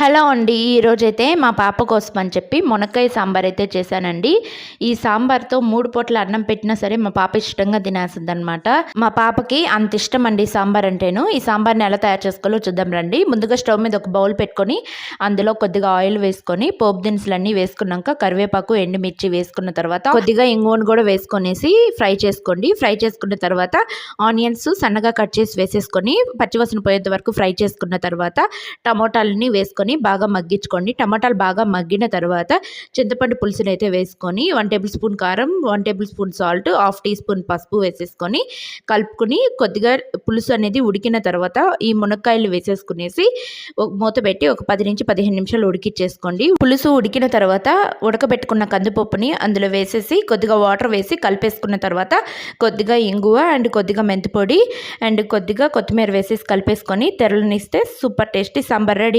Hello అండి. ఈరోజైతే మా పాప కోసం అని చెప్పి మునక్కాయ సాంబార్ అయితే చేశానండి. ఈ సాంబార్తో 3 పూటల అన్నం పెట్టినా సరే మా పాప ఇష్టంగా తినేస్తుందనమాట. మా పాపకి అంత ఇష్టం అండి సాంబార్ అంటేను. ఈ సాంబార్ని ఎలా తయారు చేసుకోవాలో చూద్దాం రండి. ముందుగా స్టవ్ మీద ఒక బౌల్ పెట్టుకొని అందులో కొద్దిగా ఆయిల్ వేసుకొని పోపు దినుసులన్నీ వేసుకున్నాక కరివేపాకు, ఎండుమిర్చి వేసుకున్న తర్వాత కొద్దిగా ఇంగువను కూడా వేసుకొనేసి ఫ్రై చేసుకోండి. ఫ్రై చేసుకున్న తర్వాత ఆనియన్స్ సన్నగా కట్ చేసి వేసేసుకొని పచ్చివాసన పోయేంత వరకు ఫ్రై చేసుకున్న తర్వాత టమోటాలని వేసుకొని బాగా మగ్గించుకోండి. టమాటాలు బాగా మగ్గిన తర్వాత చింతపండు పులుసుని అయితే వేసుకొని 1 టేబుల్ స్పూన్ కారం, 1 tablespoon salt, 1/2 teaspoon పసుపు వేసేసుకొని కలుపుకొని కొద్దిగా పులుసు అనేది ఉడికిన తర్వాత ఈ మునక్కాయలు వేసేసుకునేసి మూత పెట్టి ఒక 10 నుంచి 15 నిమిషాలు ఉడికిచ్చేసుకోండి. పులుసు ఉడికిన తర్వాత ఉడకబెట్టుకున్న కందిపప్పుని అందులో వేసేసి కొద్దిగా వాటర్ వేసి కలిపేసుకున్న తర్వాత కొద్దిగా ఇంగువ అండ్ కొద్దిగా మెంతిపొడి అండ్ కొద్దిగా కొత్తిమీర వేసేసి కలిపేసుకొని తెరలనిస్తే సూపర్ టేస్టీ సాంబార్ రెడీ.